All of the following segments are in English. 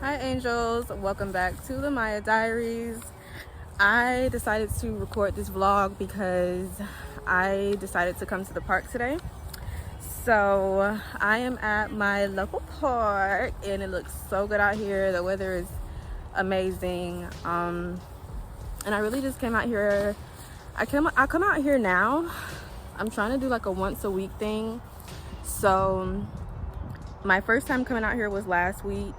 Hi angels, welcome back to the Maya Diaries. I decided to record this vlog because I decided to come to the park today. So I am at my local park and it looks so good out here. The weather is amazing. And I really just came out here. I come out here now. I'm trying to do like a once a week thing. So my first time coming out here was last week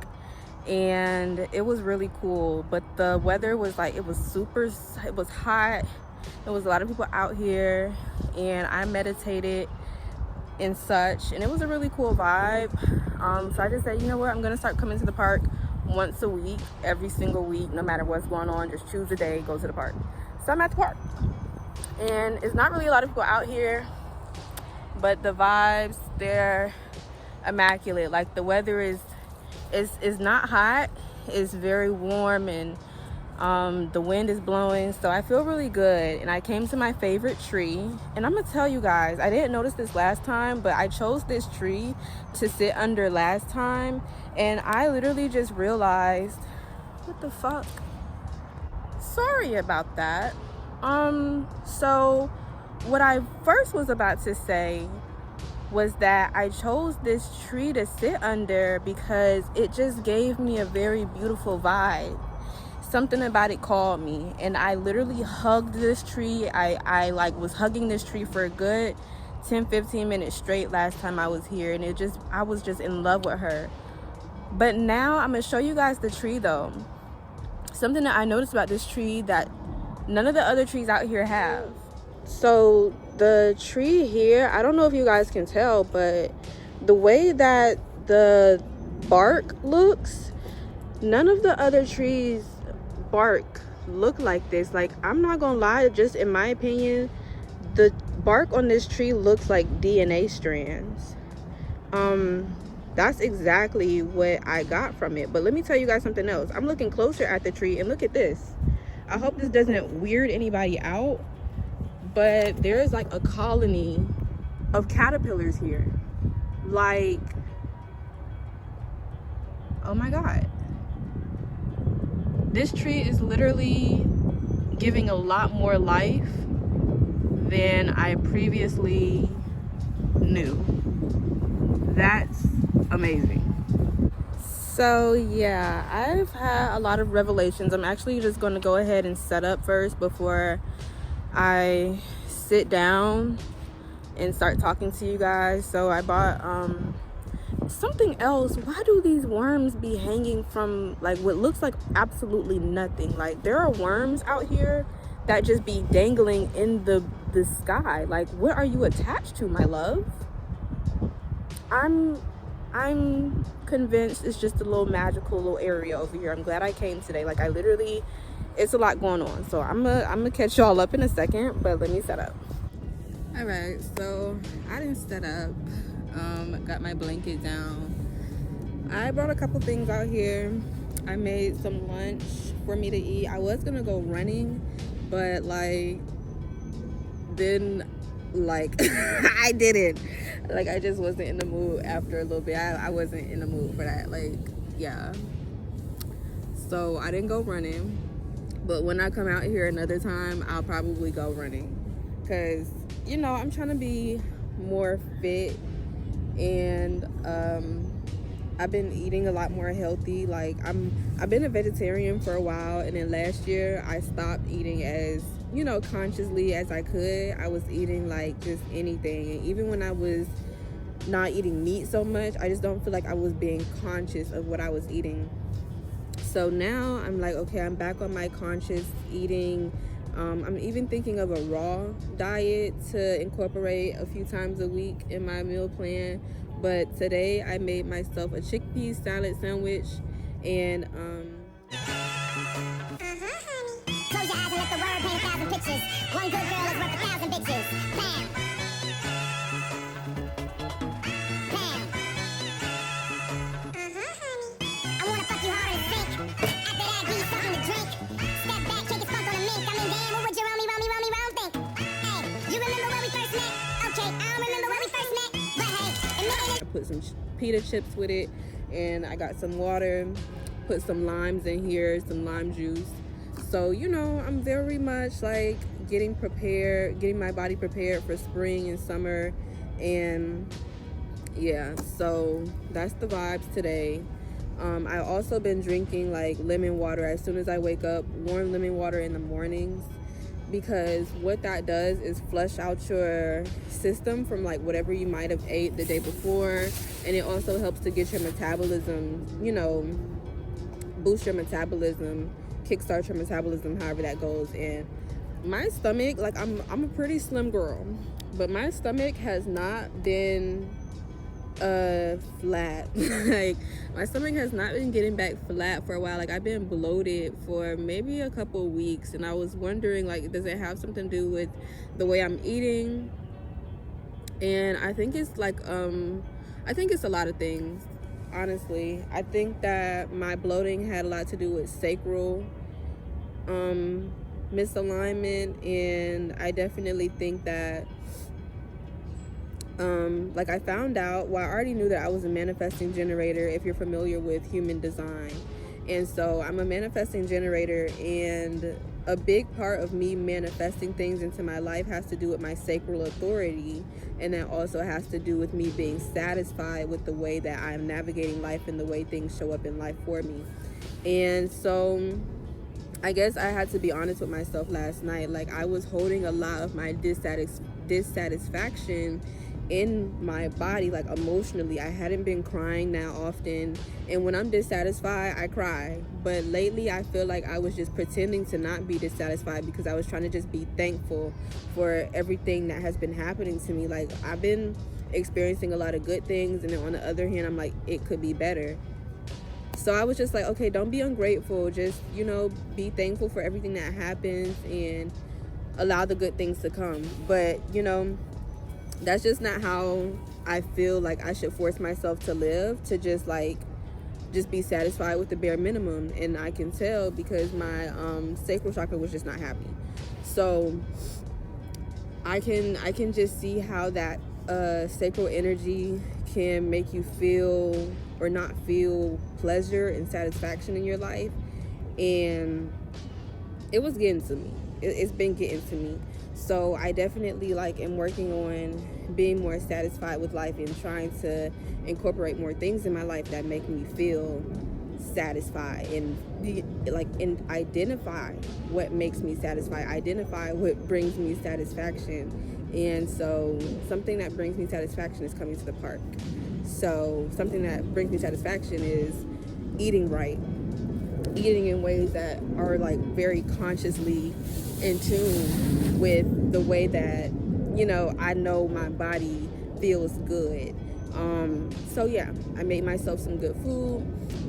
and it was really cool, but the weather was like, it was hot. There was a lot of people out here and I meditated and such, and it was a really cool vibe. So I just said, you know what, I'm gonna start coming to the park once a week, every single week, no matter what's going on. Just choose a day, go to the park. So I'm at the park and it's not really a lot of people out here, but the vibes, they're immaculate. Like the weather is not hot, it's very warm, and the wind is blowing, so I feel really good. And I came to my favorite tree, and I'm gonna tell you guys, I didn't notice this last time, but I chose this tree to sit under last time, and I literally just realized, what the fuck, sorry about that. So what I first was about to say was that I chose this tree to sit under because it just gave me a very beautiful vibe. Something about it called me, and I literally hugged this tree. I like was hugging this tree for a good 10-15 minutes straight last time I was here, and I was just in love with her. But now I'm gonna show you guys the tree though. Something that I noticed about this tree that none of the other trees out here have. So the tree here, I don't know if you guys can tell, but the way that the bark looks, none of the other trees bark look like this. Like, I'm not gonna lie, just in my opinion, the bark on this tree looks like DNA strands. That's exactly what I got from it. But let me tell you guys something else. I'm looking closer at the tree and look at this. I hope this doesn't weird anybody out, but there's like a colony of caterpillars here. Like, oh my god, this tree is literally giving a lot more life than I previously knew. That's amazing. So yeah, I've had a lot of revelations. I'm actually just going to go ahead and set up first before I sit down and start talking to you guys. So I bought something else. Why do these worms be hanging from like what looks like absolutely nothing? Like, there are worms out here that just be dangling in the sky. Like, what are you attached to, my love? I'm convinced it's just a little magical little area over here. I'm glad I came today. Like, I literally, it's a lot going on. So I'm gonna catch y'all up in a second, but let me set up. All right, so I didn't set up. Got my blanket down. I brought a couple things out here. I made some lunch for me to eat. I was gonna go running, but like then like I didn't. Like, I just wasn't in the mood after a little bit. I wasn't in the mood for that. Like, yeah. So I didn't go running. But when I come out here another time, I'll probably go running. Because, you know, I'm trying to be more fit. And I've been eating a lot more healthy. Like, I've been a vegetarian for a while. And then last year, I stopped eating as, you know, consciously as I could. I was eating like just anything, and even when I was not eating meat so much, I just don't feel like I was being conscious of what I was eating. So now I'm like, okay, I'm back on my conscious eating. I'm even thinking of a raw diet to incorporate a few times a week in my meal plan. But today I made myself a chickpea salad sandwich, and close your eyes and let the word paint 1,000 pictures. One good girl is worth 1,000 bitches. Bam. Bam. Honey. I wanna fuck you hard and sick. After that, give you something to drink. Step back, kick it, spunk on a mink. I mean, damn, what would you roll me think? Hey, you remember where we first met? Okay, I don't remember where we first met, but hey, I put some pita chips with it, and I got some water, put some limes in here, some lime juice. So, you know, I'm very much like getting my body prepared for spring and summer. And yeah, so that's the vibes today. I've also been drinking like lemon water as soon as I wake up, warm lemon water in the mornings, because what that does is flush out your system from like whatever you might have ate the day before. And it also helps to get your metabolism, you know, boost your metabolism, kickstart your metabolism, however that goes. And my stomach, like I'm a pretty slim girl, but my stomach has not been flat. Like my stomach has not been getting back flat for a while. Like I've been bloated for maybe a couple of weeks, and I was wondering, like, does it have something to do with the way I'm eating? And I think it's like I think it's a lot of things, honestly. I think that my bloating had a lot to do with sacral misalignment, and I definitely think that like I found out, well, I already knew that I was a manifesting generator, if you're familiar with human design. And so I'm a manifesting generator, and a big part of me manifesting things into my life has to do with my sacral authority, and that also has to do with me being satisfied with the way that I'm navigating life and the way things show up in life for me. And so I guess I had to be honest with myself last night. Like I was holding a lot of my dissatisfaction in my body, like emotionally. I hadn't been crying that often, and when I'm dissatisfied, I cry. But lately I feel like I was just pretending to not be dissatisfied because I was trying to just be thankful for everything that has been happening to me. Like I've been experiencing a lot of good things, and then on the other hand, I'm like, it could be better. So I was just like, okay, don't be ungrateful, just, you know, be thankful for everything that happens and allow the good things to come. But, you know, that's just not how I feel like I should force myself to live, to just be satisfied with the bare minimum. And I can tell because my sacral chakra was just not happy. So I can just see how that sacral energy can make you feel or not feel pleasure and satisfaction in your life. And it was getting to me. It's been getting to me. So I definitely am working on being more satisfied with life and trying to incorporate more things in my life that make me feel satisfied, and and identify what makes me satisfied, identify what brings me satisfaction. And so something that brings me satisfaction is coming to the park. So something that brings me satisfaction is eating right, eating in ways that are very consciously in tune with the way that, you know, I know my body feels good. So yeah, I made myself some good food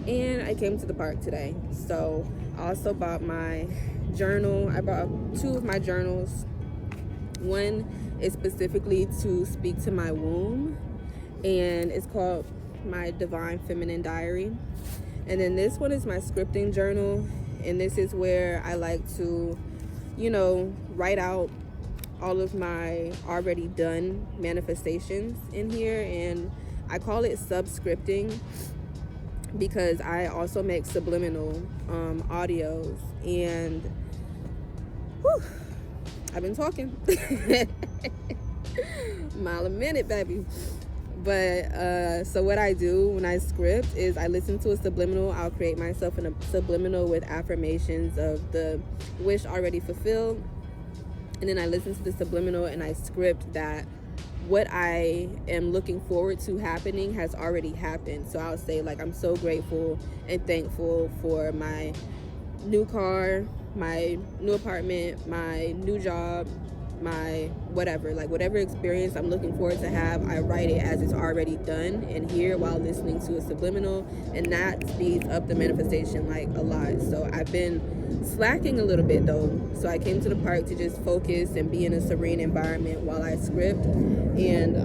and I came to the park today. So I also bought my journal. I bought 2 of my journals. One is specifically to speak to my womb, and it's called my Divine Feminine Diary. And then this one is my scripting journal, and this is where I like to, you know, write out all of my already done manifestations in here. And I call it subscripting because I also make subliminal audios. And whew, I've been talking mile a minute, baby. But so what I do when I script is I listen to a subliminal. I'll create myself in a subliminal with affirmations of the wish already fulfilled, and then I listen to the subliminal and I script that what I am looking forward to happening has already happened. So I'll say I'm so grateful and thankful for my new car, my new apartment, my new job, my whatever experience I'm looking forward to have. I write it as it's already done and here while listening to a subliminal, and that speeds up the manifestation a lot. So I've been slacking a little bit though, so I came to the park to just focus and be in a serene environment while I script and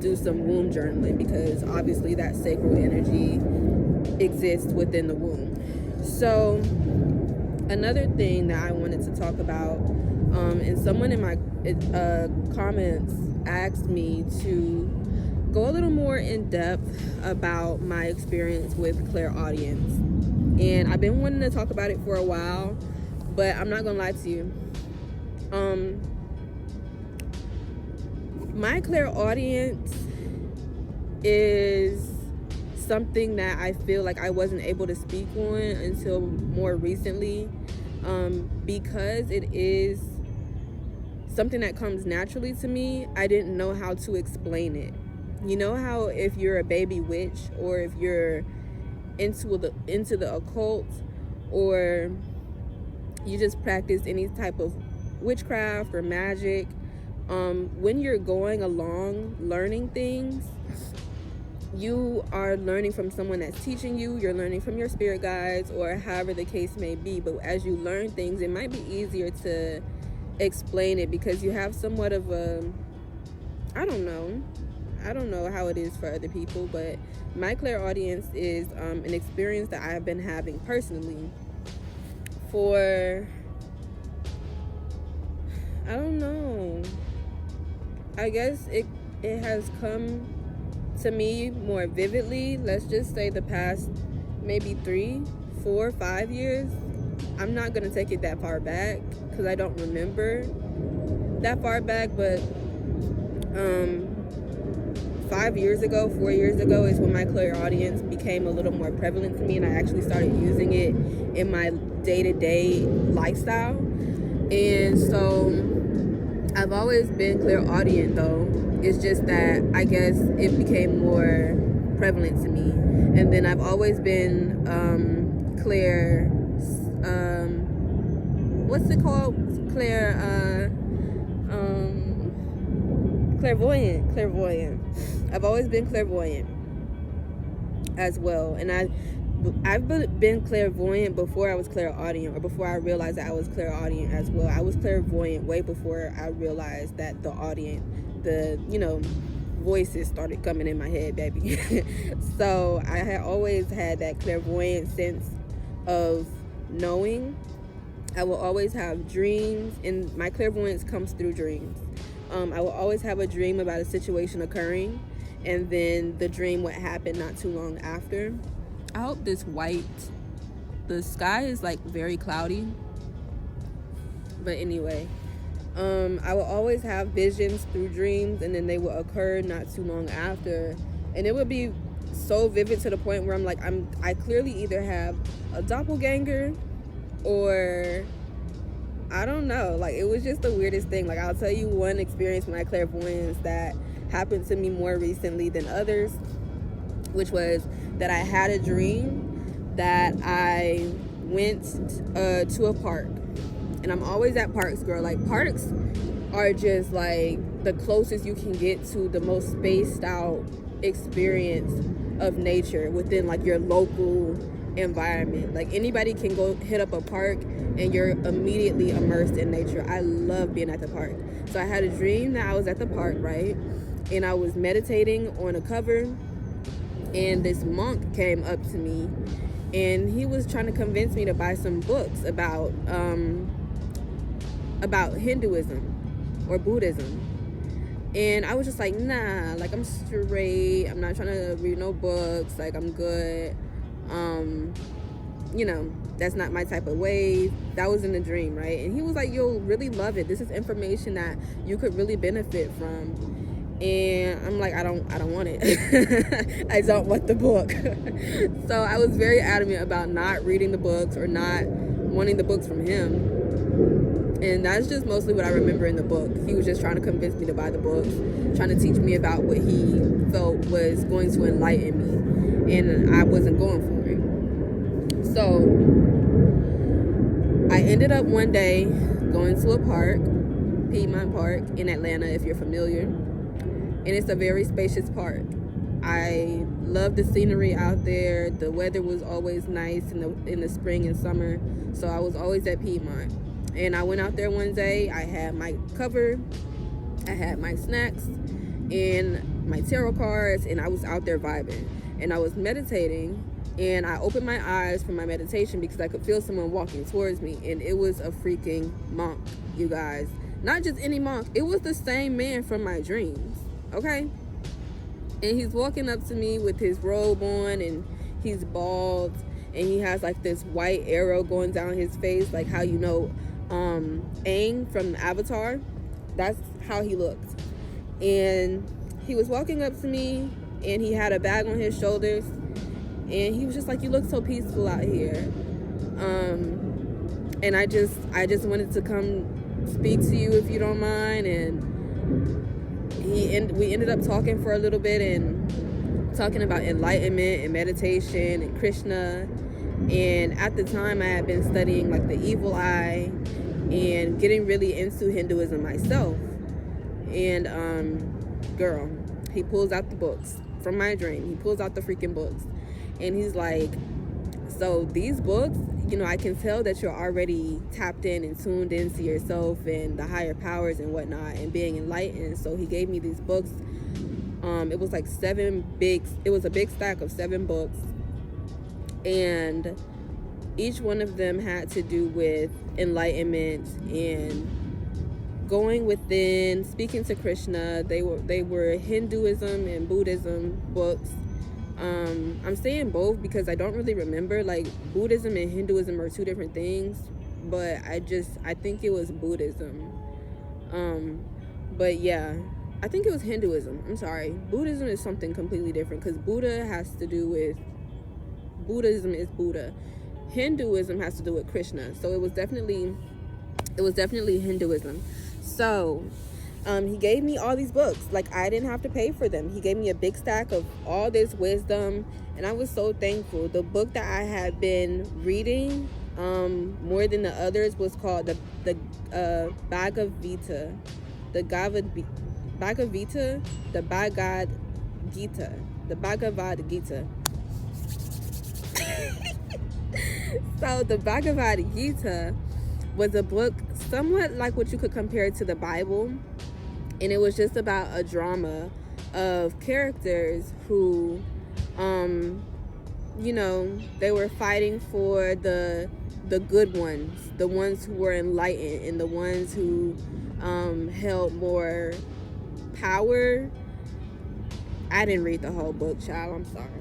do some womb journaling, because obviously that sacral energy exists within the womb. So another thing that I wanted to talk about, and someone in my comments asked me to go a little more in depth about my experience with clairaudience. And I've been wanting to talk about it for a while, but I'm not gonna lie to you. My clairaudience is something that I feel like I wasn't able to speak on until more recently, because it is something that comes naturally to me. I didn't know how to explain it. You know how if you're a baby witch, or if you're into the occult, or you just practice any type of witchcraft or magic, when you're going along learning things, you are learning from someone that's teaching you, you're learning from your spirit guides, or however the case may be. But as you learn things, it might be easier to explain it because you have somewhat of a, I don't know how it is for other people, but my clairaudience is an experience that I have been having personally for, I don't know, I guess it has come to me more vividly, let's just say the past maybe 3, 4, 5 years. I'm not gonna take it that far back because I don't remember that far back, but 5 years ago, 4 years ago is when my clairaudience became a little more prevalent to me, and I actually started using it in my day-to-day lifestyle. And so I've always been clairaudient though. It's just that I guess it became more prevalent to me. And then I've always been what's it called? Clairvoyant. I've always been clairvoyant as well. And I've been clairvoyant before I was clairaudient, or before I realized that I was clairaudient as well. I was clairvoyant way before I realized that the voices started coming in my head, baby. So I had always had that clairvoyant sense of knowing. I will always have dreams, and my clairvoyance comes through dreams. I will always have a dream about a situation occurring, and then the dream would happen not too long after. I hope the sky is like very cloudy, but anyway, I will always have visions through dreams, and then they will occur not too long after, and it would be so vivid to the point where I'm like, I clearly either have a doppelganger, or I don't know, like it was just the weirdest thing. Like I'll tell you one experience with my clairvoyance that happened to me more recently than others, which was that I had a dream that I went to a park. And I'm always at parks, girl. Like parks are just like the closest you can get to the most spaced out experience of nature within like your local environment. Like anybody can go hit up a park and you're immediately immersed in nature. I love being at the park. So I had a dream that I was at the park, right? And I was meditating on a cover, and this monk came up to me, and he was trying to convince me to buy some books about Hinduism or Buddhism. And I was just like, nah, like I'm straight. I'm not trying to read no books. Like I'm good. That's not my type of way. That was in the dream, right? And he was like, you'll really love it. This is information that you could really benefit from. And I'm like, I don't want it. I don't want the book. So I was very adamant about not reading the books or not wanting the books from him. And that's just mostly what I remember in the book. He was just trying to convince me to buy the books, trying to teach me about what he felt was going to enlighten me. And I wasn't going for it. So I ended up one day going to a park, Piedmont Park in Atlanta, if you're familiar. And it's a very spacious park. I love the scenery out there. The weather was always nice in the spring and summer. So I was always at Piedmont. And I went out there one day. I had my cover, I had my snacks, and my tarot cards, and I was out there vibing. And I was meditating, and I opened my eyes from my meditation because I could feel someone walking towards me. And it was a freaking monk, you guys. Not just any monk. It was the same man from my dreams. Okay? And he's walking up to me with his robe on, and he's bald, and he has like this white arrow going down his face, like how you know Aang from Avatar. That's how he looked. And he was walking up to me, and he had a bag on his shoulders, and he was just like, "You look so peaceful out here." And I just wanted to come speak to you if you don't mind. And we ended up talking for a little bit and talking about enlightenment and meditation and Krishna. And at the time, I had been studying like the evil eye and getting really into Hinduism myself. And girl, he pulls out the books from my dream. He pulls out the freaking books, and he's like, "So these books, you know, I can tell that you're already tapped in and tuned into yourself and the higher powers and whatnot and being enlightened." So he gave me these books. It was like it was a big stack of 7 books, and each one of them had to do with enlightenment and going within, speaking to Krishna. They were Hinduism and Buddhism books. I'm saying both because I don't really remember. Like, Buddhism and Hinduism are 2 different things, but I think it was Buddhism. But yeah, I think it was Hinduism. I'm sorry. Buddhism is something completely different because Buddha has to do with, Buddhism is Buddha. Hinduism has to do with Krishna. So it was definitely Hinduism. So he gave me all these books. Like, I didn't have to pay for them. He gave me a big stack of all this wisdom, and I was so thankful. The book that I had been reading more than the others was called the Bhagavad Gita. The Bhagavad Gita. So the Bhagavad Gita was a book somewhat like what you could compare to the Bible. And it was just about a drama of characters who, you know, they were fighting for the good ones, the ones who were enlightened, and the ones who held more power. I didn't read the whole book, child. I'm sorry.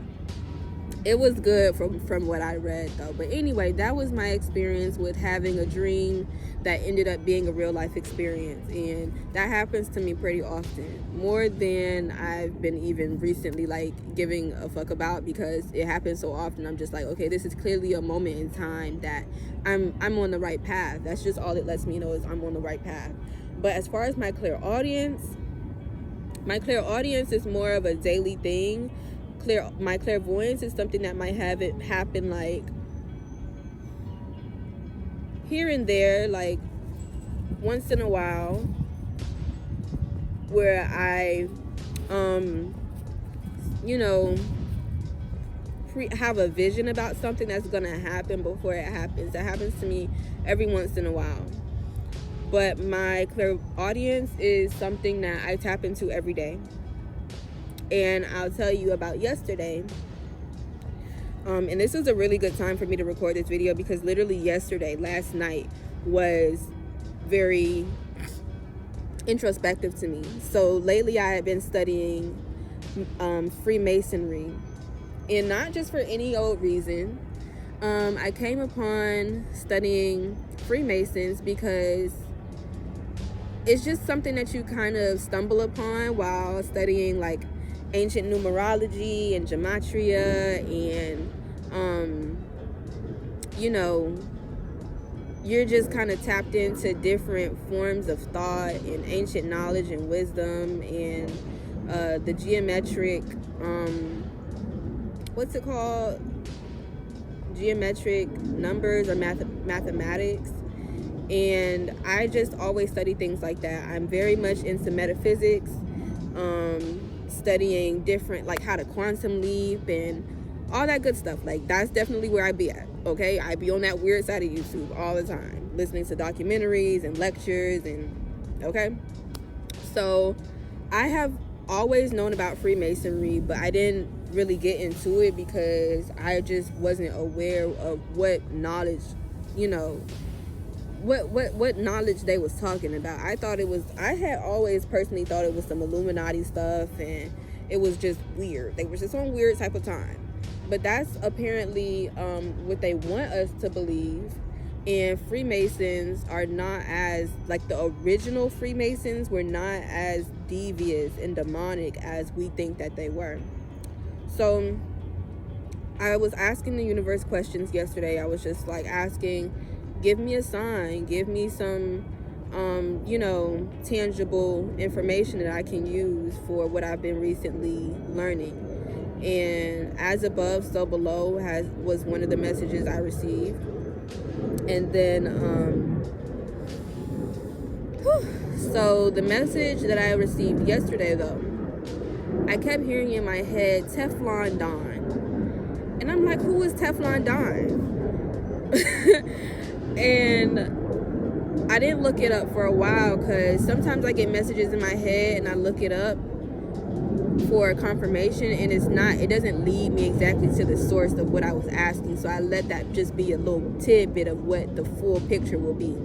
It was good from what I read, though. But anyway, that was my experience with having a dream that ended up being a real life experience. And that happens to me pretty often, more than I've been even recently like giving a fuck about, because it happens so often. I'm just like, okay, this is clearly a moment in time that I'm on the right path. That's just all it lets me know, is I'm on the right path. But as far as my clairaudience is more of a daily thing. My clairvoyance is something that might have it happen like here and there, like once in a while, where I you know, have a vision about something that's gonna happen before it happens. That happens to me every once in a while. But my clairaudience is something that I tap into every day. And I'll tell you about yesterday. And this was a really good time for me to record this video, because literally yesterday, last night, was very introspective to me. So lately I have been studying Freemasonry, and not just for any old reason. I came upon studying Freemasons because it's just something that you kind of stumble upon while studying like ancient numerology and gematria, and you know, you're just kind of tapped into different forms of thought and ancient knowledge and wisdom, and the geometric what's it called, geometric numbers or mathematics. And I just always study things like that. I'm very much into metaphysics, studying different, like how to quantum leap and all that good stuff. Like, that's definitely where I be at, okay? I be on that weird side of YouTube all the time, listening to documentaries and lectures, and okay? So I have always known about Freemasonry, but I didn't really get into it because I just wasn't aware of what knowledge, you know, what knowledge they was talking about. I had always personally thought it was some Illuminati stuff, and It was just weird. They were just on weird type of time. But that's apparently what they want us to believe. And Freemasons are not as, like, the original Freemasons were not as devious and demonic as we think that they were. So I was asking the universe questions yesterday. I was just like asking, give me a sign, give me some tangible information that I can use for what I've been recently learning. And as above, so below was one of the messages I received. And then so the message that I received yesterday, though, I kept hearing in my head Teflon Don. And I'm like, who is Teflon Don? And I didn't look it up for a while, because sometimes I get messages in my head and I look it up for confirmation, and it doesn't lead me exactly to the source of what I was asking. So I let that just be a little tidbit of what the full picture will be.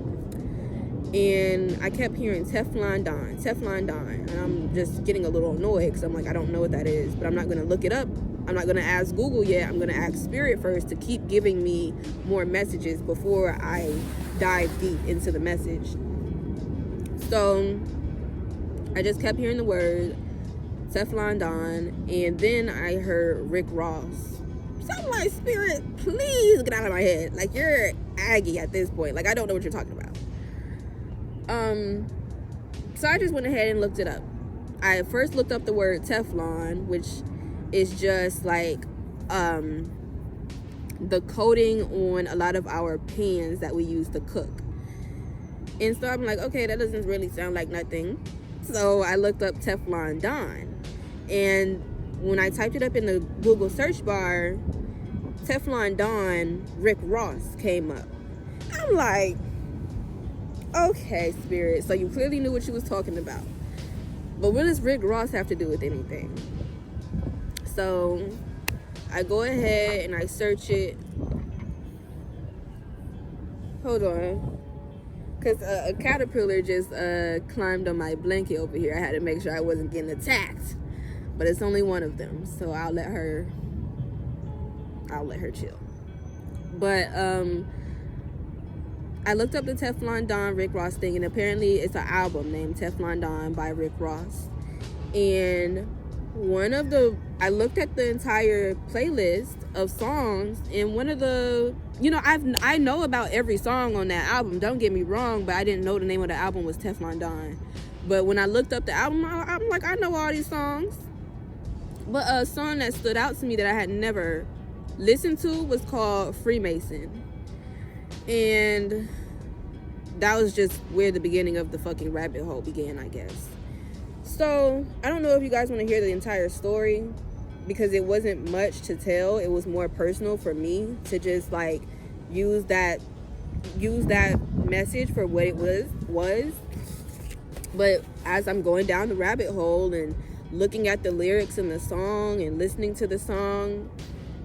And I kept hearing Teflon Don, Teflon Don, and I'm just getting a little annoyed, because I'm like, I don't know what that is, but I'm not going to look it up. I'm not going to ask Google yet. I'm going to ask Spirit first to keep giving me more messages before I dive deep into the message. So I just kept hearing the word Teflon Don, and then I heard Rick Ross. So I'm like, Spirit, please get out of my head. Like, you're Aggie at this point. Like, I don't know what you're talking about. So I just went ahead and looked it up. I first looked up the word Teflon, which is just like the coating on a lot of our pans that we use to cook. And so I'm like, okay, that doesn't really sound like nothing. So I looked up Teflon Don, and when I typed it up in the Google search bar, Teflon Don Rick Ross came up. I'm like, okay, Spirit, so you clearly knew what you was talking about, but what does Rick Ross have to do with anything? So I go ahead and I search it. Hold on, because a caterpillar just climbed on my blanket over here. I had to make sure I wasn't getting attacked, but it's only one of them, so I'll let her chill. But I looked up the Teflon Don Rick Ross thing, and apparently it's an album named Teflon Don by Rick Ross. And I looked at the entire playlist of songs, and one of the, I know about every song on that album, don't get me wrong, but I didn't know the name of the album was Teflon Don. But when I looked up the album, I'm like, I know all these songs. But a song that stood out to me that I had never listened to was called Freemason. And that was just where the beginning of the fucking rabbit hole began, I guess. So I don't know if you guys want to hear the entire story, because it wasn't much to tell. It was more personal for me to just like use that message for what it was. But as I'm going down the rabbit hole and looking at the lyrics in the song and listening to the song,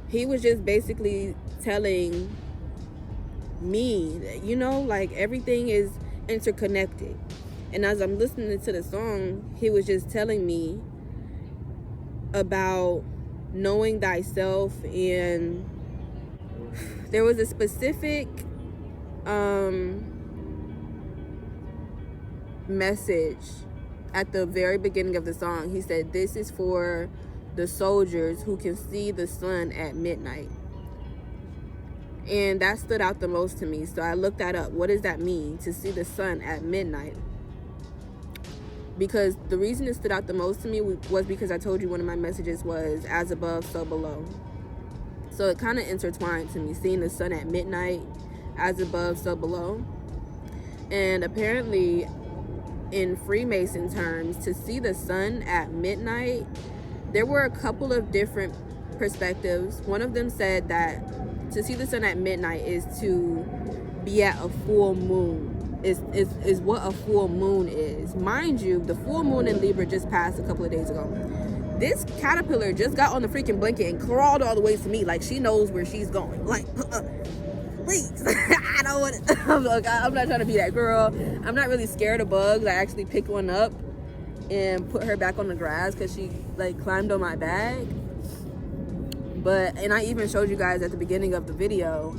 he was just basically telling me that, like, everything is interconnected. And as I'm listening to the song, he was just telling me about knowing thyself, and there was a specific message at the very beginning of the song. He said, this is for the soldiers who can see the sun at midnight. And that stood out the most to me. So I looked that up. What does that mean, to see the sun at midnight? Because the reason it stood out the most to me was because I told you one of my messages was as above, so below. So it kind of intertwined to me, seeing the sun at midnight, as above, so below. And apparently, in Freemason terms, to see the sun at midnight, there were a couple of different perspectives. One of them said that to see the sun at midnight is to be at a full moon. Is what a full moon is. Mind you, the full moon in Libra just passed a couple of days ago. This caterpillar just got on the freaking blanket and crawled all the way to me like she knows where she's going. Like, please. I don't want to. I'm not trying to be that girl. I'm not really scared of bugs. I actually picked one up and put her back on the grass because she like climbed on my bag. But, and I even showed you guys at the beginning of the video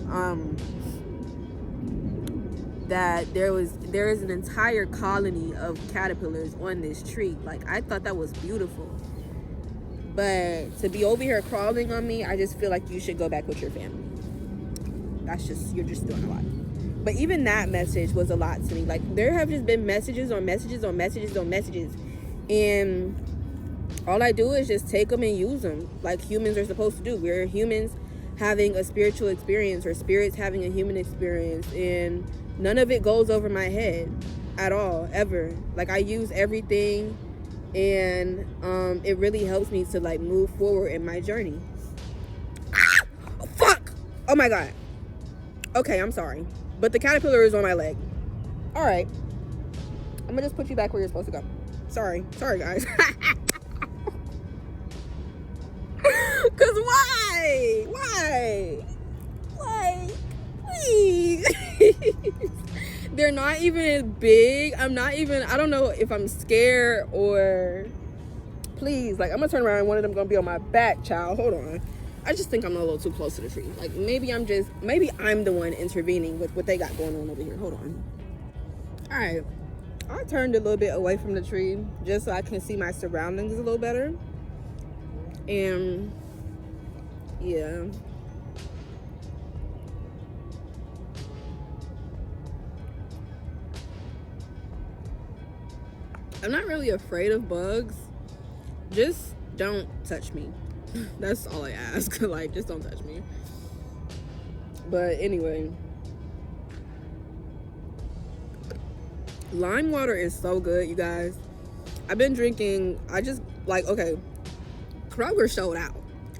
that there is an entire colony of caterpillars on this tree. Like, I thought that was beautiful. But to be over here crawling on me, I just feel like you should go back with your family. You're just doing a lot. But even that message was a lot to me. Like, there have just been messages on messages on messages on messages. And all I do is just take them and use them like humans are supposed to do. We're humans having a spiritual experience, or spirits having a human experience, and none of it goes over my head at all, ever. Like, I use everything, and it really helps me to like move forward in my journey. Oh, fuck! Oh my god. Okay, I'm sorry, but the caterpillar is on my leg. All right, I'm gonna just put you back where you're supposed to go. Sorry guys. Cause why? Please. They're not even big. I don't know if I'm scared or, please, like, I'm gonna turn around and one of them gonna be on my back, child. Hold on. I just think I'm a little too close to the tree. Like, maybe I'm the one intervening with what they got going on over here. Hold on. All right. I turned a little bit away from the tree just so I can see my surroundings a little better. And yeah. I'm not really afraid of bugs. Just don't touch me. That's all I ask. Like, just don't touch me. But anyway, lime water is so good, you guys. I've been drinking, okay, Kroger showed out.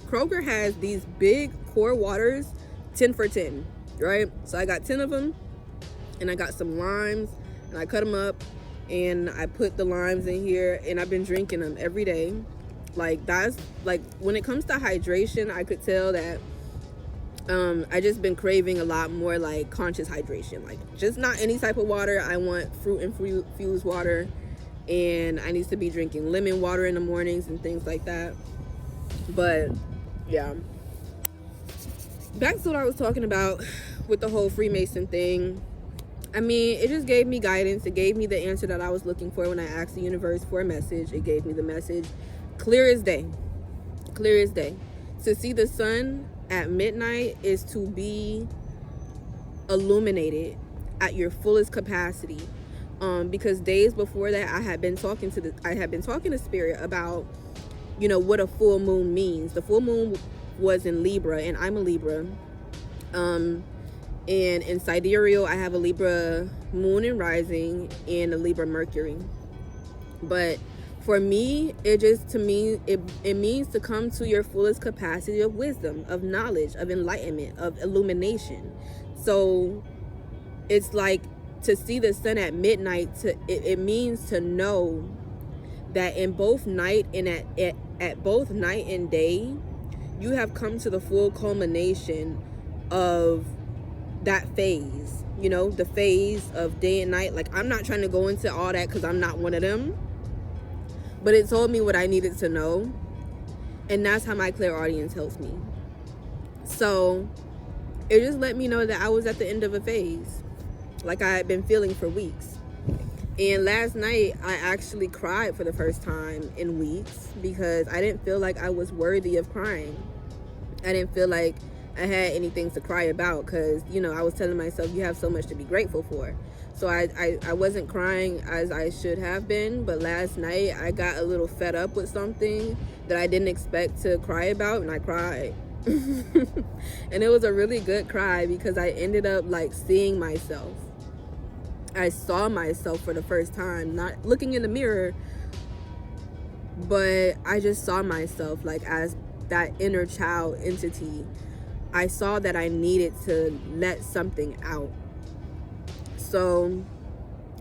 Kroger has these big core waters, 10 for 10, right? So I got 10 of them, and I got some limes, and I cut them up, and I put the limes in here, and I've been drinking them every day. Like, that's, like, when it comes to hydration, I could tell that I just been craving a lot more, like, conscious hydration. Like, just not any type of water. I want fruit infused water, and I need to be drinking lemon water in the mornings and things like that. But yeah, back to what I was talking about with the whole Freemason thing. I mean, it just gave me guidance. It gave me the answer that I was looking for when I asked the universe for a message. It gave me the message clear as day. Clear as day. To see the sun at midnight is to be illuminated at your fullest capacity. Because days before that, I had been talking to Spirit about, you know, what a full moon means. The full moon was in Libra, and I'm a Libra. And in sidereal, I have a Libra moon and rising and a Libra Mercury. But for me, it means to come to your fullest capacity of wisdom, of knowledge, of enlightenment, of illumination. So it's like, to see the sun at midnight, it means to know that in both night and at both night and day, you have come to the full culmination of that phase, you know, the phase of day and night. Like, I'm not trying to go into all that because I'm not one of them, but it told me what I needed to know, and that's how my clairaudience helps me. So it just let me know that I was at the end of a phase, like I had been feeling for weeks. And last night, I actually cried for the first time in weeks because I didn't feel like I was worthy of crying. I didn't feel like I had anything to cry about because, you know, I was telling myself, you have so much to be grateful for. So I wasn't crying as I should have been. But last night, I got a little fed up with something that I didn't expect to cry about, and I cried. And it was a really good cry because I ended up, like, seeing myself. I saw myself for the first time, not looking in the mirror, but I just saw myself, like, as that inner child entity. I saw that I needed to let something out. So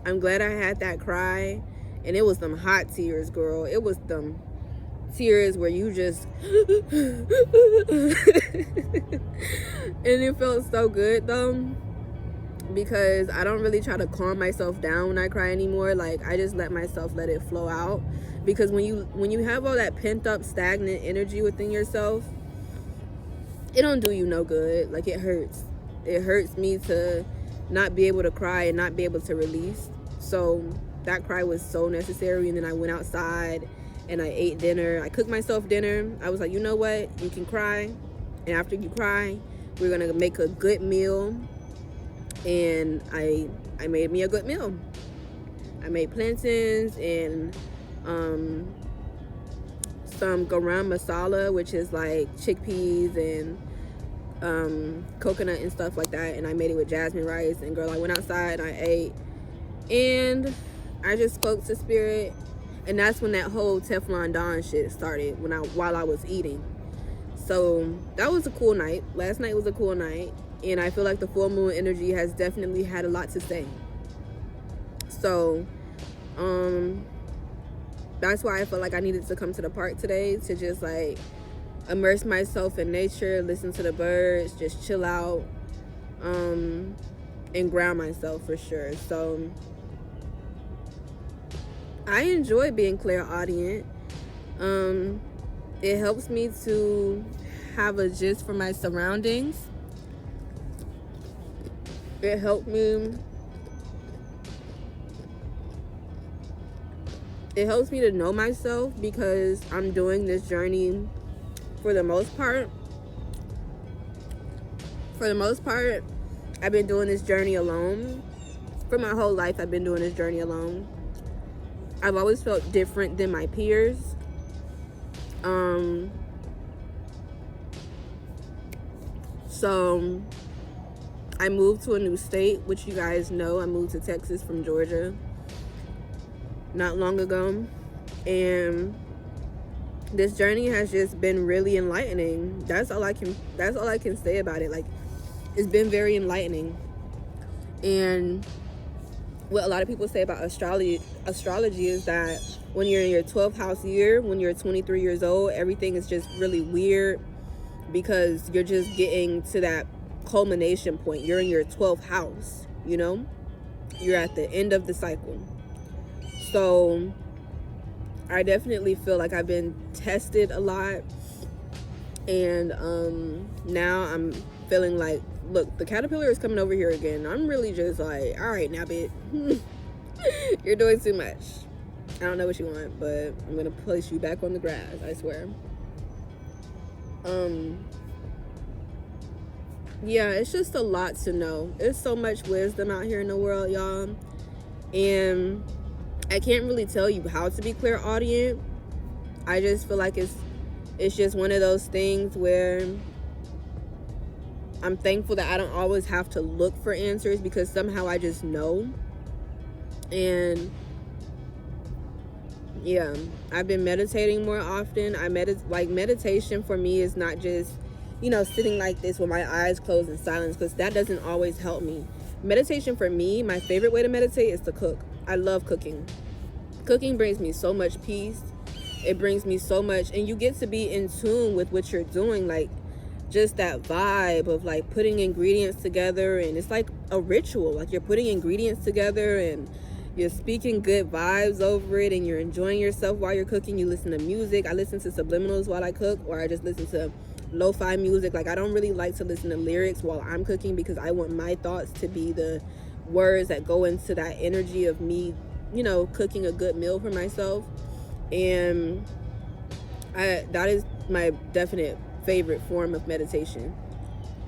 I'm glad I had that cry, and it was them hot tears, girl. It was them tears where you just and it felt so good though. because I don't really try to calm myself down when I cry anymore. Like, I just let myself let it flow out, because when you have all that pent up stagnant energy within yourself, it don't do you no good. Like, it hurts me to not be able to cry and not be able to release. So that cry was so necessary. And then I went outside and I ate dinner. I cooked myself dinner. I was like, you know what, you can cry, and after you cry, we're gonna make a good meal. And I made me a good meal. I made plantains and some garam masala, which is like chickpeas and coconut and stuff like that, and I made it with jasmine rice. And girl, I went outside and I ate, and I just spoke to spirit. And that's when that whole Teflon Don shit started, while I was eating. So that was a cool night. Last night was a cool night, and I feel like the full moon energy has definitely had a lot to say. So that's why I felt like I needed to come to the park today, to just like immerse myself in nature, listen to the birds, just chill out, and ground myself for sure. So I enjoy being clairaudient. It helps me to have a gist for my surroundings. It helped me. It helps me to know myself, because I'm doing this journey for the most part. I've been doing this journey alone. For my whole life, I've been doing this journey alone. I've always felt different than my peers. So I moved to a new state, which you guys know. I moved to Texas from Georgia not long ago, and this journey has just been really enlightening. That's all I can say about it. Like, it's been very enlightening. And what a lot of people say about astrology is that when you're in your 12th house year, when you're 23 years old, everything is just really weird, because you're just getting to that culmination point. You're in your 12th house, you know? You're at the end of the cycle. So I definitely feel like I've been tested a lot, and now I'm feeling like, look, the caterpillar is coming over here again. I'm really just like, all right now, bitch. You're doing too much. I don't know what you want, but I'm gonna place you back on the grass, I swear. Yeah, it's just a lot to know. There's so much wisdom out here in the world, y'all, and I can't really tell you how to be clairaudient. I just feel like it's just one of those things where I'm thankful that I don't always have to look for answers, because somehow I just know. And yeah, I've been meditating more often. Meditation for me is not just, sitting like this with my eyes closed in silence, because that doesn't always help me. Meditation for me, my favorite way to meditate is to cook. I love cooking. Cooking brings me so much peace. It brings me so much, and you get to be in tune with what you're doing. Like, just that vibe of like putting ingredients together, and it's like a ritual. Like, you're putting ingredients together and you're speaking good vibes over it, and you're enjoying yourself while you're cooking. You listen to music. I listen to subliminals while I cook, or I just listen to lo-fi music. Like, I don't really like to listen to lyrics while I'm cooking, because I want my thoughts to be the words that go into that energy of me, cooking a good meal for myself. And that is my definite favorite form of meditation.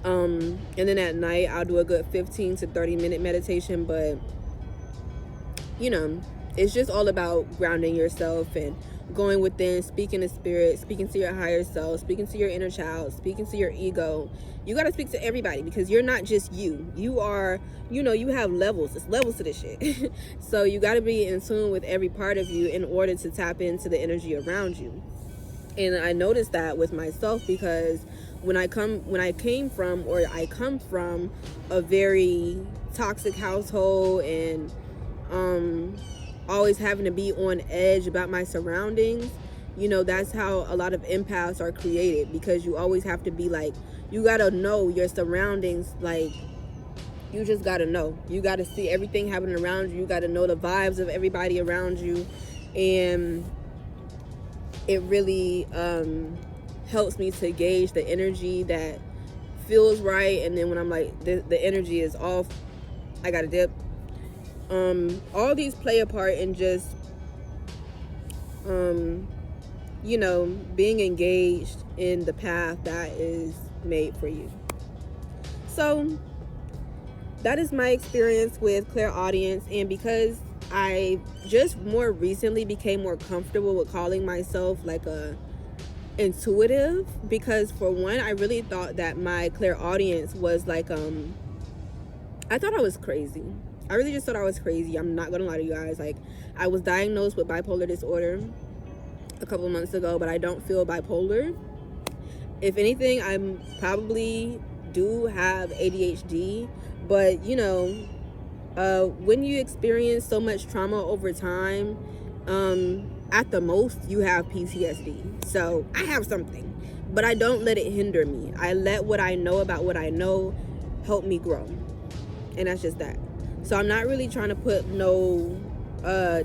And then at night I'll do a good 15 to 30 minute meditation, but it's just all about grounding yourself and going within, speaking to spirit, speaking to your higher self, speaking to your inner child, speaking to your ego. You got to speak to everybody, because you're not just you. You are, you have levels. There's levels to this shit. So you got to be in tune with every part of you in order to tap into the energy around you. And I noticed that with myself, because I come from a very toxic household, and always having to be on edge about my surroundings. That's how a lot of empaths are created, because you always have to be like, you gotta know your surroundings, like you just gotta know. You gotta see everything happening around you. You gotta know the vibes of everybody around you. And it really helps me to gauge the energy that feels right. And then when I'm like, the energy is off, I gotta dip. All these play a part in just, being engaged in the path that is made for you. So that is my experience with Clairaudience. And because I just more recently became more comfortable with calling myself like a intuitive, because for one, I really thought that my clairaudience was like, I thought I was crazy. I really just thought I was crazy. I'm not gonna lie to you guys. Like, I was diagnosed with bipolar disorder a couple of months ago, but I don't feel bipolar. If anything, I probably do have ADHD, but when you experience so much trauma over time, at the most you have PTSD. So I have something, but I don't let it hinder me. I let what I know about what I know help me grow, and that's just that. So I'm not really trying to put no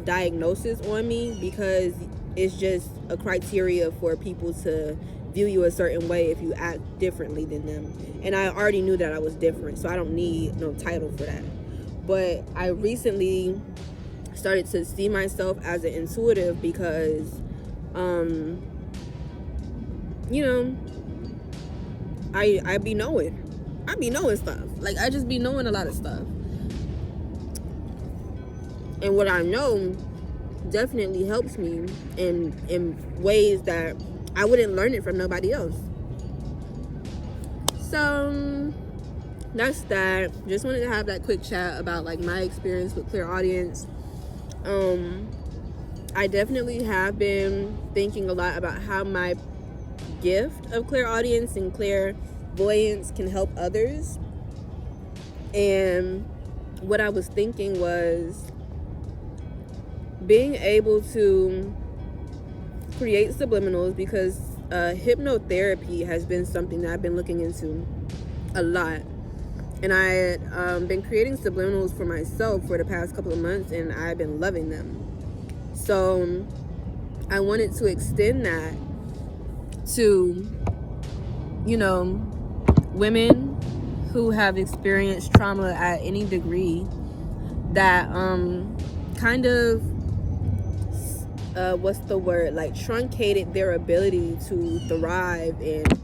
diagnosis on me, because it's just a criteria for people to view you a certain way if you act differently than them. And I already knew that I was different, so I don't need no title for that. But I recently started to see myself as an intuitive because, I be knowing. I be knowing stuff. Like, I just be knowing a lot of stuff. And what I know definitely helps me in ways that I wouldn't learn it from nobody else. So that's that. Just wanted to have that quick chat about like my experience with Clairaudience. I definitely have been thinking a lot about how my gift of clairaudience and clairvoyance can help others. And what I was thinking was being able to create subliminals, because hypnotherapy has been something that I've been looking into a lot. And I had been creating subliminals for myself for the past couple of months, and I've been loving them. So I wanted to extend that to, women who have experienced trauma at any degree that kind of truncated their ability to thrive and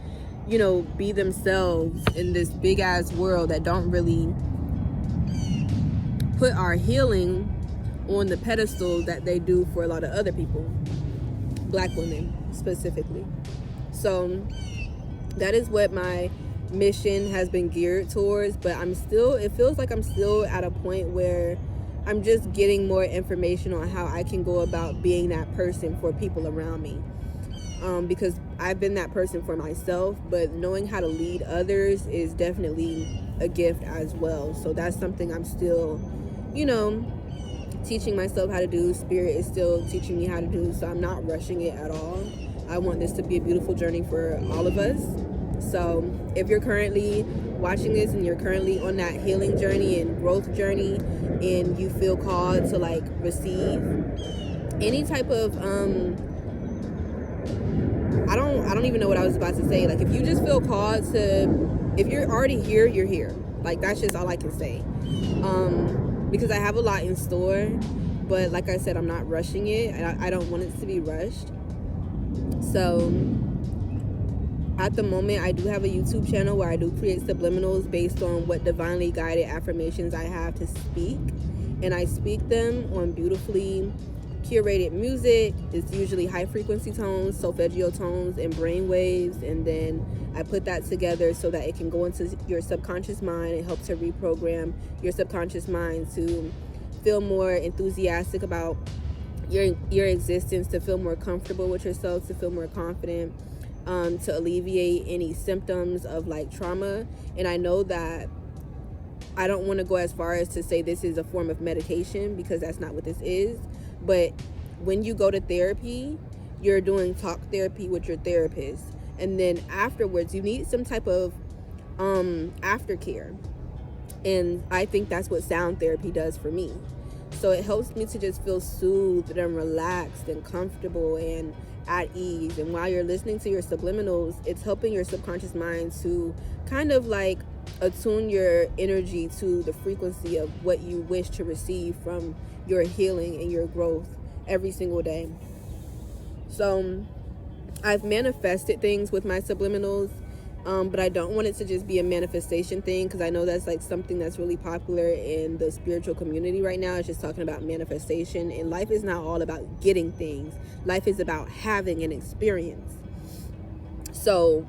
be themselves in this big ass world that don't really put our healing on the pedestal that they do for a lot of other people, Black women specifically. So that is what my mission has been geared towards, but it feels like I'm still at a point where I'm just getting more information on how I can go about being that person for people around me. Because I've been that person for myself, but knowing how to lead others is definitely a gift as well. So that's something I'm still, teaching myself how to do. Spirit is still teaching me how to do, so I'm not rushing it at all. I want this to be a beautiful journey for all of us. So if you're currently watching this and you're currently on that healing journey and growth journey, and you feel called to like receive any type of I don't even know what I was about to say. Like, if you just feel called to, if you're already here, you're here. Like, that's just all I can say. Because I have a lot in store, but like I said, I'm not rushing it. I don't want it to be rushed. So at the moment, I do have a YouTube channel where I do create subliminals based on what divinely guided affirmations I have to speak. And I speak them on beautifully curated music. It's usually high frequency tones, solfeggio tones, and brain waves. And then I put that together so that it can go into your subconscious mind and help to reprogram your subconscious mind to feel more enthusiastic about your existence, to feel more comfortable with yourself, to feel more confident, to alleviate any symptoms of like trauma. And I know that I don't want to go as far as to say this is a form of medication, because that's not what this is. But when you go to therapy, you're doing talk therapy with your therapist, and then afterwards you need some type of aftercare. And I think that's what sound therapy does for me. So it helps me to just feel soothed and relaxed and comfortable and at ease. And while you're listening to your subliminals, it's helping your subconscious mind to kind of like attune your energy to the frequency of what you wish to receive from your healing and your growth every single day. So I've manifested things with my subliminals, but I don't want it to just be a manifestation thing, because I know that's like something that's really popular in the spiritual community right now. It's just talking about manifestation, and life is not all about getting things. Life is about having an experience. So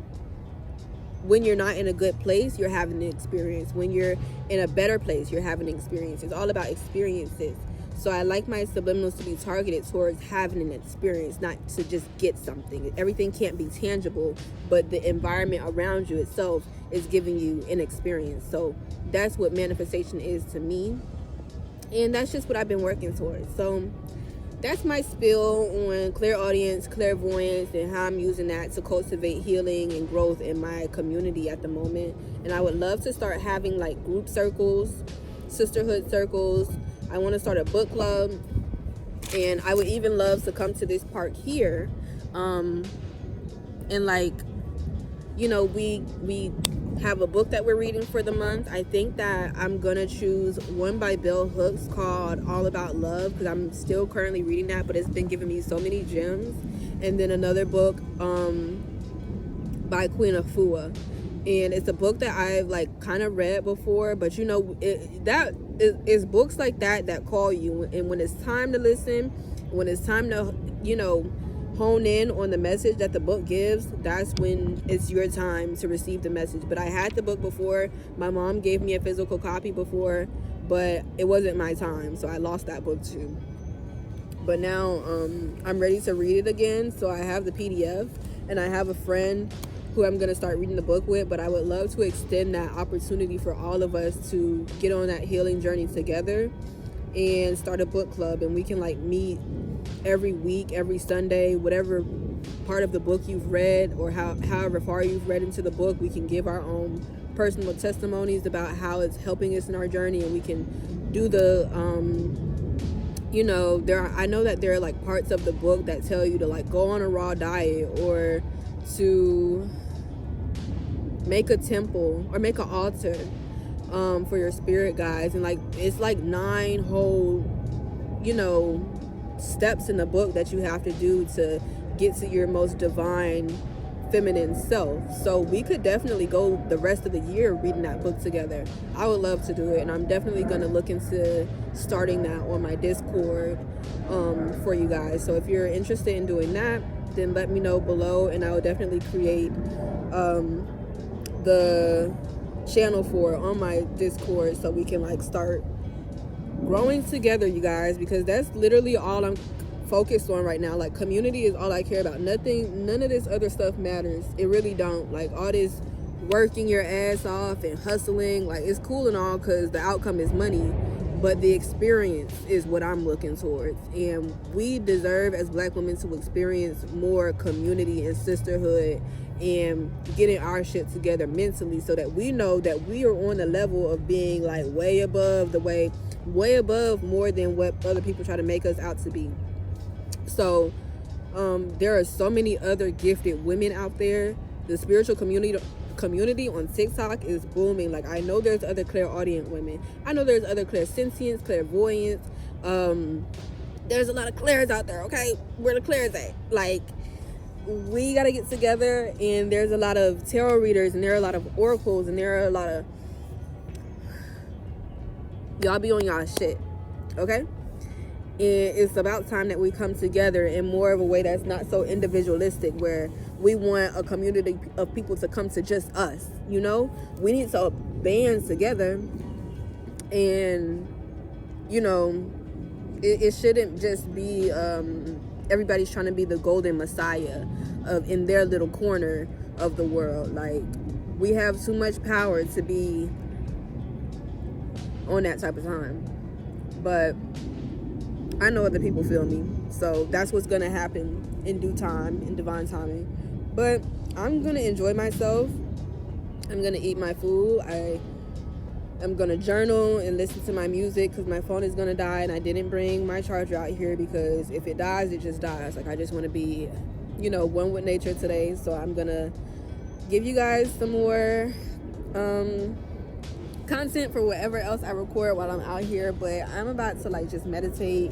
when you're not in a good place, you're having an experience. When you're in a better place, you're having an experience. It's all about experiences. So I like my subliminals to be targeted towards having an experience, not to just get something. Everything can't be tangible, but the environment around you itself is giving you an experience. So that's what manifestation is to me. And that's just what I've been working towards. So that's my spill on clairaudience, clairvoyance, and how I'm using that to cultivate healing and growth in my community at the moment. And I would love to start having like group circles, sisterhood circles. I want to start a book club, and I would even love to come to this park here, and like, you know, we have a book that we're reading for the month. I think that I'm gonna choose one by Bell Hooks called All About Love, because I'm still currently reading that, but it's been giving me so many gems. And then another book by Queen Afua, and it's a book that I've like kind of read before, but you know, it's books like that call you, and when it's time to listen, when it's time to, you know, hone in on the message that the book gives, that's when it's your time to receive the message. But I had the book before. My mom gave me a physical copy before, but it wasn't my time, so I lost that book too. But now I'm ready to read it again, so I have the PDF, and I have a friend who I'm going to start reading the book with. But I would love to extend that opportunity for all of us to get on that healing journey together and start a book club, and we can like meet every week, every Sunday, whatever part of the book you've read, or however far you've read into the book. We can give our own personal testimonies about how it's helping us in our journey, and we can do the you know, I know that there are like parts of the book that tell you to like go on a raw diet, or to make a temple or make an altar for your spirit guides, and like it's like 9 whole, you know, steps in the book that you have to do to get to your most divine feminine self. So we could definitely go the rest of the year reading that book together. I would love to do it, and I'm definitely going to look into starting that on my Discord for you guys. So if you're interested in doing that, then let me know below, and I will definitely create the channel for it on my Discord, so we can like start growing together, you guys, because that's literally all I'm focused on right now. Like, community is all I care about. None of this other stuff matters. It really don't. Like, all this working your ass off and hustling, like, it's cool and all because the outcome is money, but the experience is what I'm looking towards. And we deserve as Black women to experience more community and sisterhood and getting our shit together mentally, so that we know that we are on the level of being like way above more than what other people try to make us out to be. So there are so many other gifted women out there. The spiritual community on TikTok is booming. Like, I know there's other clairaudient women. I know there's other clairsentience, clairvoyance. There's a lot of clairs out there, okay? Where the clairs at? Like, we got to get together, and there's a lot of tarot readers, and there are a lot of oracles, and there are a lot of... Y'all be on y'all shit, okay? And it's about time that we come together in more of a way that's not so individualistic, where we want a community of people to come to just us, you know? We need to band together, and, you know, it shouldn't just be everybody's trying to be the golden messiah in their little corner of the world. Like, we have too much power to be on that type of time. But I know other people feel me, so that's what's gonna happen in due time, in divine timing. But I'm gonna enjoy myself. I'm gonna eat my food. I I'm gonna journal and listen to my music because my phone is gonna die, and I didn't bring my charger out here because if it dies, it just dies. Like, I just want to be, you know, one with nature today. So I'm gonna give you guys some more content for whatever else I record while I'm out here. But I'm about to like just meditate.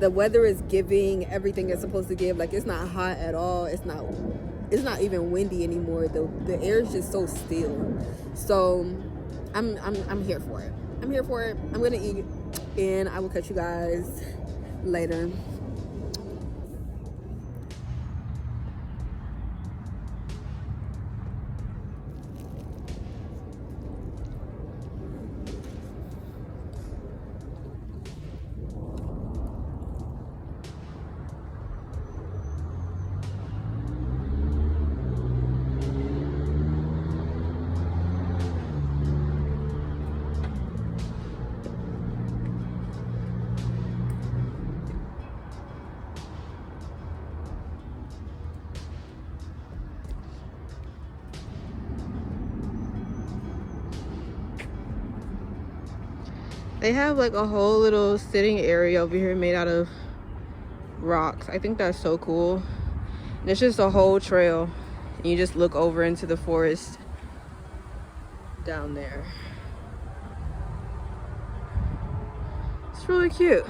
The weather is giving everything it's supposed to give. Like, it's not hot at all. It's not even windy anymore. The air is just so still. So I'm here for it. I'm here for it. I'm gonna eat, and I will catch you guys later. They have like a whole little sitting area over here made out of rocks. I think that's so cool. And it's just a whole trail. And you just look over into the forest down there. It's really cute.